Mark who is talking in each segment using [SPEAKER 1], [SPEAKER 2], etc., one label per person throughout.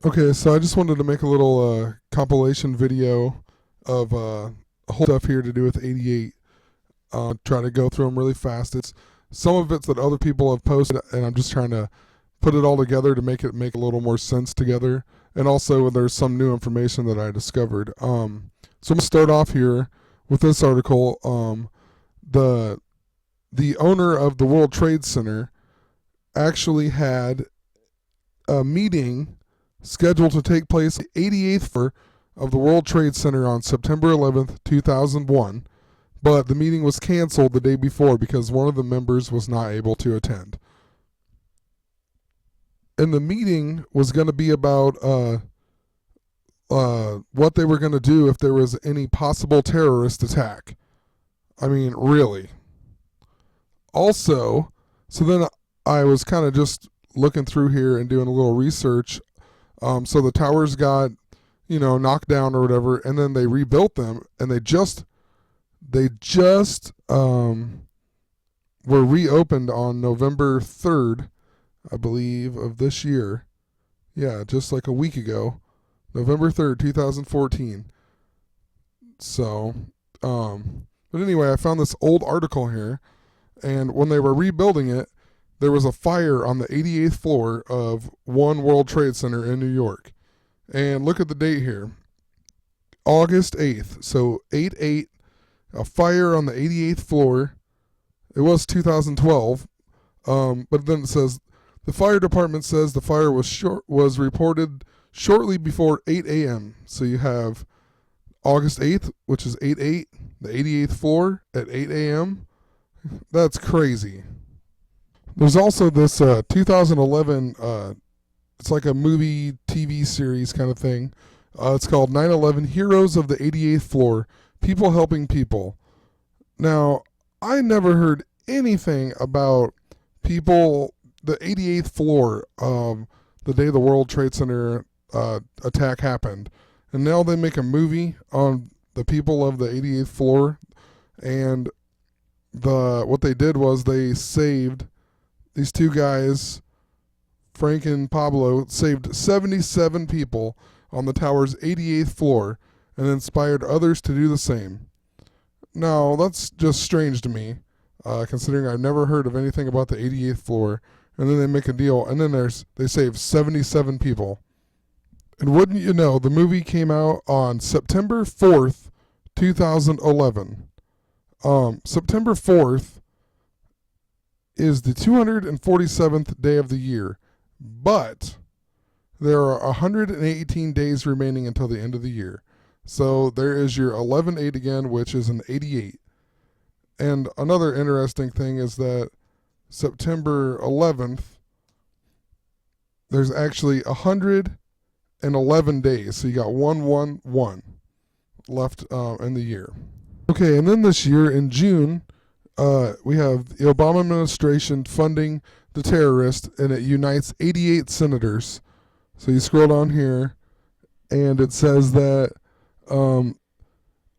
[SPEAKER 1] Okay, so I just wanted to make a little compilation video of a whole stuff here to do with 88. Try to go through them really fast. It's some of it's that other people have posted, and I'm just trying to put it all together to make it make a little more sense together. And also, there's some new information that I discovered. So I'm gonna start off here with this article. The the owner of the World Trade Center actually had a meeting scheduled to take place the 88th floor of the World Trade Center on September 11th, 2001, but the meeting was canceled the day before because one of the members was not able to attend. And the meeting was going to be about what they were going to do if there was any possible terrorist attack. I mean, really. Also, so then I was kind of just looking through here and doing a little research. So the towers got, knocked down or whatever, and then they rebuilt them, and they just were reopened on November 3rd, I believe, of this year. Yeah, just like a week ago, November 3rd, 2014. So, but anyway, I found this old article here, and when they were rebuilding it, there was a fire on the 88th floor of One World Trade Center in New York. And look at the date here. August 8th. So 8/8, a fire on the 88th floor. It was 2012. But then it says, the fire department says the fire was reported shortly before 8 a.m. So you have August 8th, which is 8/8, the 88th floor at 8 a.m. That's crazy. There's also this 2011, it's like a movie TV series kind of thing. It's called 9/11 Heroes of the 88th Floor, People Helping People. Now, I never heard anything about people, the 88th floor, the day the World Trade Center attack happened. And now they make a movie on the people of the 88th floor. And what they did was they saved these two guys, Frank and Pablo, saved 77 people on the tower's 88th floor and inspired others to do the same. Now, that's just strange to me, considering I've never heard of anything about the 88th floor, and then they make a deal, and then they save 77 people. And wouldn't you know, the movie came out on September 4th, 2011. September 4th is the 247th day of the year, but there are 118 days remaining until the end of the year. So there is your 11/8 again, which is an 88. And another interesting thing is that September 11th, there's actually 111 days. So you got 111 left in the year. Okay, and then this year in June, we have the Obama administration funding the terrorists, and it unites 88 senators. So you scroll down here, and it says that an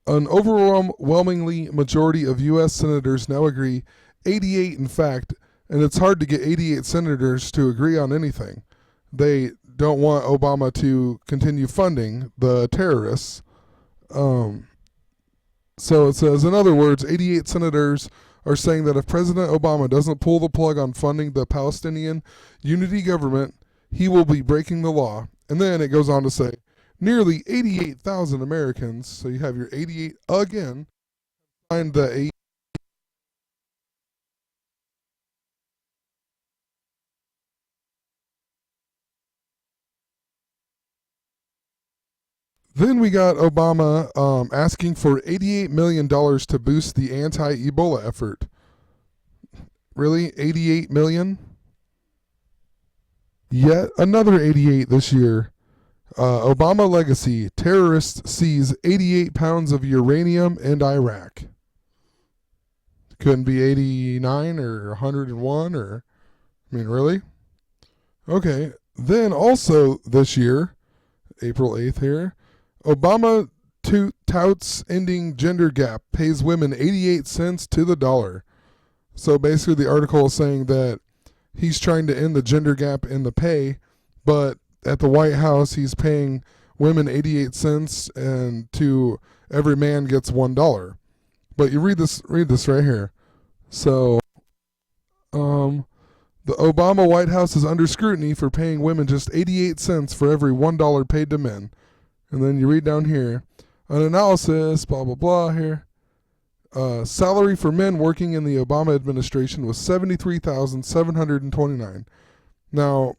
[SPEAKER 1] overwhelmingly majority of U.S. senators now agree, 88 in fact, and it's hard to get 88 senators to agree on anything. They don't want Obama to continue funding the terrorists. So it says, in other words, 88 senators are saying that if President Obama doesn't pull the plug on funding the Palestinian Unity government, he will be breaking the law. And then it goes on to say, nearly 88,000 Americans, so you have your 88 again, signed the 8. Then we got Obama asking for $88 million to boost the anti-Ebola effort. Really? $88 million? Yet another 88 this year. Obama legacy. Terrorists seize 88 pounds of uranium in Iraq. Couldn't be 89 or 101 or... I mean, really? Okay. Then also this year, April 8th here, Obama touts ending gender gap, pays women 88 cents to the dollar. So basically the article is saying that he's trying to end the gender gap in the pay, but at the White House, he's paying women 88 cents, and to every man gets $1. But you read this right here. So, the Obama White House is under scrutiny for paying women just 88 cents for every $1 paid to men. And then you read down here, an analysis, blah, blah, blah here. Salary for men working in the Obama administration was $73,729. Now,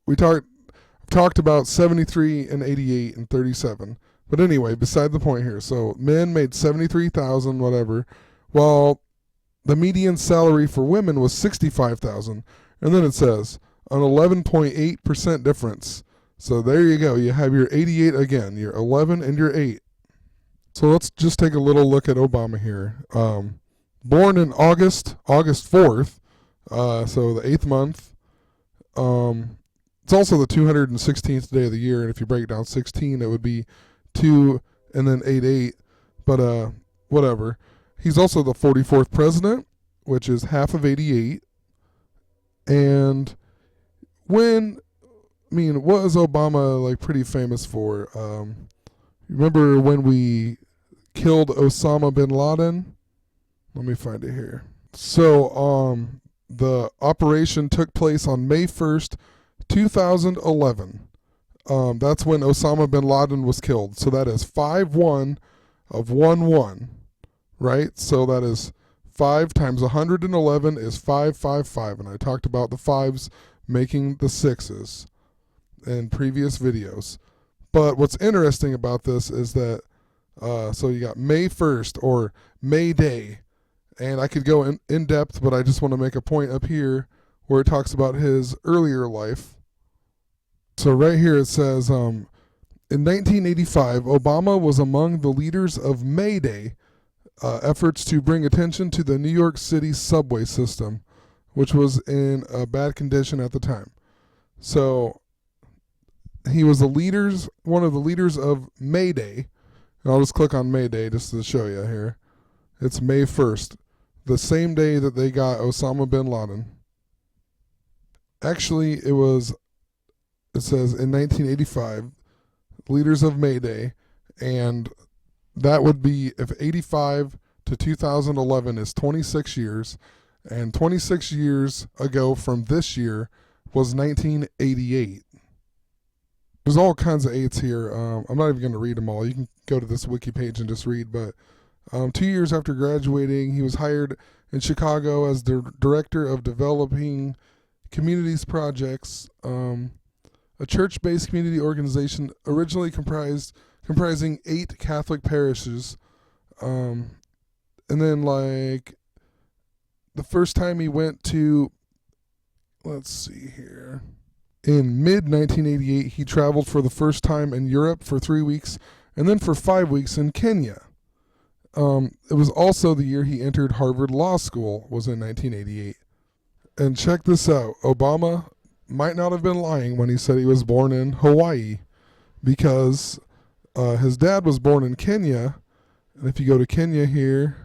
[SPEAKER 1] we talked about 73 and 88 and 37. But anyway, beside the point here. So men made 73,000 whatever, while the median salary for women was 65,000. And then it says an 11.8% difference. So there you go. You have your 88 again, your 11 and your 8. So let's just take a little look at Obama here. Born in August 4th, so the 8th month. It's also the 216th day of the year, and if you break it down 16, it would be 2 and then 88. But whatever. He's also the 44th president, which is half of 88. And what is Obama like pretty famous for? Remember when we killed Osama bin Laden? Let me find it here. So the operation took place on May 1st, 2011. That's when Osama bin Laden was killed. So that is 5-1 of 1-1, right? So that is 5 times 111 is 555. And I talked about the 5s making the 6s in previous videos. But what's interesting about this is that, so you got May 1st or May Day. And I could go in depth, but I just want to make a point up here where it talks about his earlier life. So right here it says, in 1985, Obama was among the leaders of May Day efforts to bring attention to the New York City subway system, which was in a bad condition at the time. So he was one of the leaders of May Day. And I'll just click on May Day just to show you here. It's May 1st, the same day that they got Osama bin Laden. Actually, it says in 1985, leaders of May Day, and that would be, if 85 to 2011 is 26 years, and 26 years ago from this year was 1988. There's all kinds of 8s here. I'm not even going to read them all. You can go to this wiki page and just read. But 2 years after graduating, he was hired in Chicago as the director of developing communities projects, a church-based community organization originally comprising 8 Catholic parishes. And then, like, the first time he went to, let's see here. In mid-1988, he traveled for the first time in Europe for 3 weeks and then for 5 weeks in Kenya. It was also the year he entered Harvard Law School, was in 1988. And check this out. Obama might not have been lying when he said he was born in Hawaii, because his dad was born in Kenya. And if you go to Kenya here,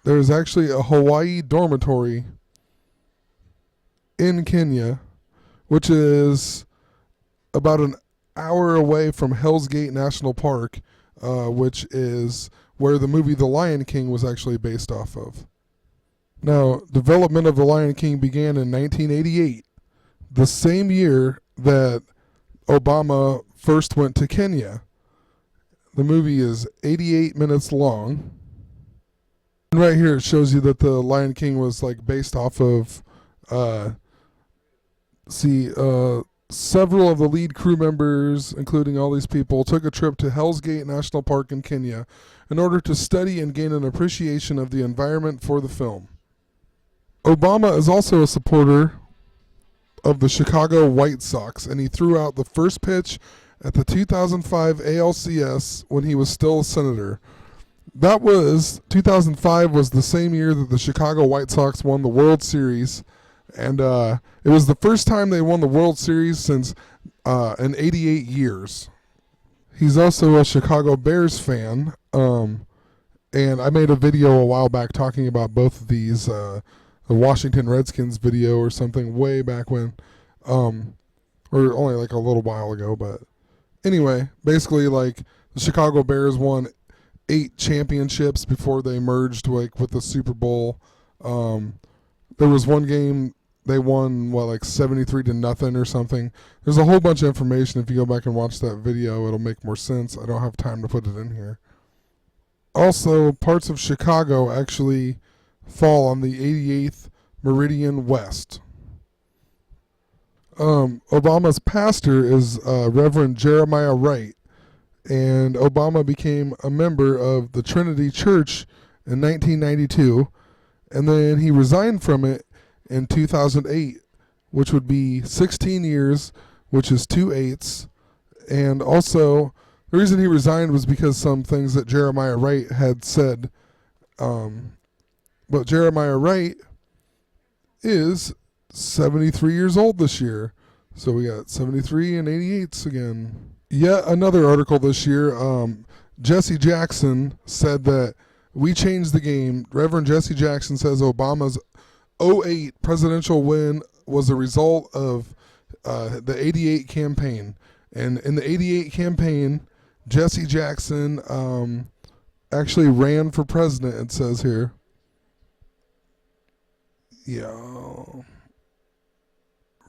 [SPEAKER 1] there's actually a Hawaii dormitory in Kenya, which is about an hour away from Hell's Gate National Park, which is where the movie The Lion King was actually based off of. Now, development of The Lion King began in 1988, the same year that Obama first went to Kenya. The movie is 88 minutes long. And right here it shows you that The Lion King was like based off of several of the lead crew members, including all these people, took a trip to Hell's Gate National Park in Kenya in order to study and gain an appreciation of the environment for the film. Obama is also a supporter of the Chicago White Sox, and he threw out the first pitch at the 2005 ALCS when he was still a senator. 2005 was the same year that the Chicago White Sox won the World Series. And it was the first time they won the World Series since in 88 years. He's also a Chicago Bears fan. And I made a video a while back talking about both of these, the Washington Redskins video or something way back when. or only like a little while ago. But anyway, basically, like the Chicago Bears won 8 championships before they merged like with the Super Bowl. There was one game they won like 73-0 or something. There's a whole bunch of information. If you go back and watch that video, it'll make more sense. I don't have time to put it in here. Also, parts of Chicago actually fall on the 88th Meridian West. Obama's pastor is Reverend Jeremiah Wright, and Obama became a member of the Trinity Church in 1992, and then he resigned from it in 2008, which would be 16 years, which is 2/8. And also, the reason he resigned was because some things that Jeremiah Wright had said. But Jeremiah Wright is 73 years old this year. So we got 73 and 88s again. Yet another article this year, Jesse Jackson said that we changed the game. Reverend Jesse Jackson says Obama's 2008 presidential win was a result of the 88 campaign. And in the 88 campaign, Jesse Jackson actually ran for president, it says here. Yeah.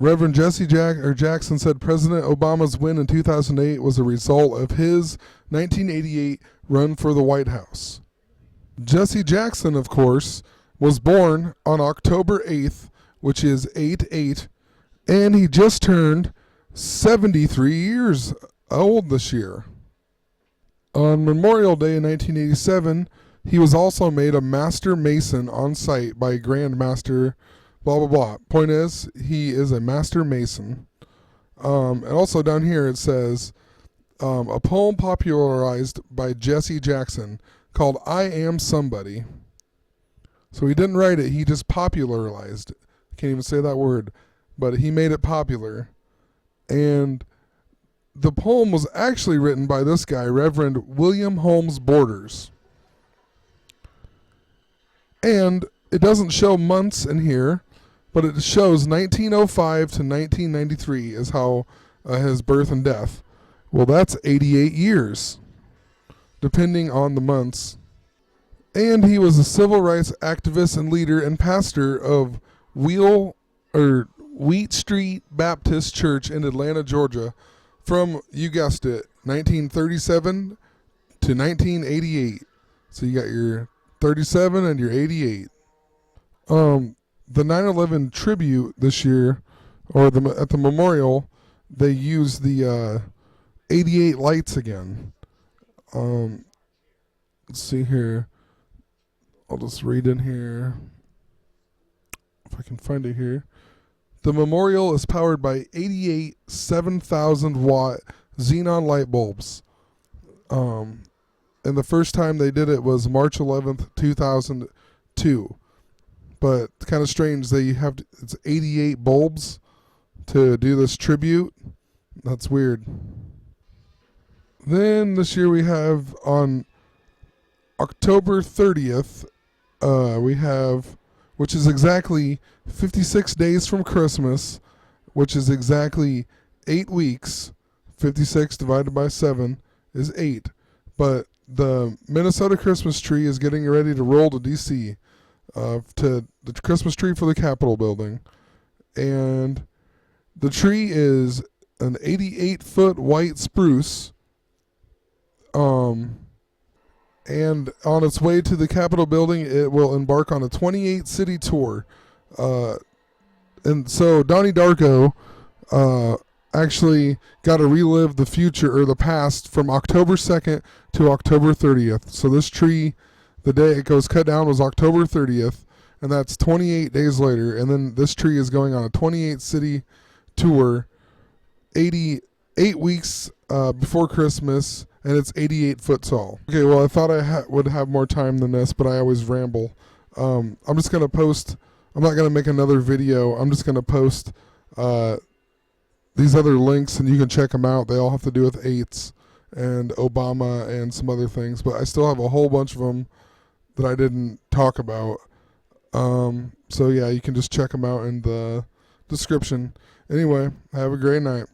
[SPEAKER 1] Reverend Jesse Jackson said President Obama's win in 2008 was a result of his 1988 run for the White House. Jesse Jackson, of course, was born on October 8th, which is 8/8, and he just turned 73 years old this year. On Memorial Day in 1987, he was also made a master mason on site by Grand Master blah, blah, blah. Point is, he is a master mason. And also down here it says, a poem popularized by Jesse Jackson called I Am Somebody. So he didn't write it, he just popularized it. Can't even say that word, but he made it popular. And the poem was actually written by this guy, Reverend William Holmes Borders. And it doesn't show months in here, but it shows 1905 to 1993 is how his birth and death. Well, that's 88 years, depending on the months. And he was a civil rights activist and leader and pastor of Wheat Street Baptist Church in Atlanta, Georgia, from, you guessed it, 1937 to 1988. So you got your 37 and your 88. The 9/11 tribute this year, or at the memorial, they used the 88 lights again. Let's see here. I'll just read in here if I can find it here. The memorial is powered by 88 7,000 watt xenon light bulbs. And the first time they did it was March 11th, 2002. But it's kind of strange. It's 88 bulbs to do this tribute. That's weird. Then this year we have on October 30th, which is exactly 56 days from Christmas, which is exactly 8 weeks. 56 divided by 7 is 8. But the Minnesota Christmas tree is getting ready to roll to D.C., to the Christmas tree for the Capitol building. And the tree is an 88-foot white spruce. And on its way to the Capitol building, it will embark on a 28-city tour. And so Donnie Darko actually got to relive the future or the past from October 2nd to October 30th. So this tree, the day it goes cut down, was October 30th, and that's 28 days later. And then this tree is going on a 28-city tour, 8 weeks before Christmas, and it's 88 foot tall. Okay, well, I thought I would have more time than this, but I always ramble. I'm just going to post, I'm not going to make another video. I'm just going to post these other links, and you can check them out. They all have to do with 8's and Obama and some other things, but I still have a whole bunch of them that I didn't talk about. So yeah, you can just check them out in the description. Anyway, have a great night.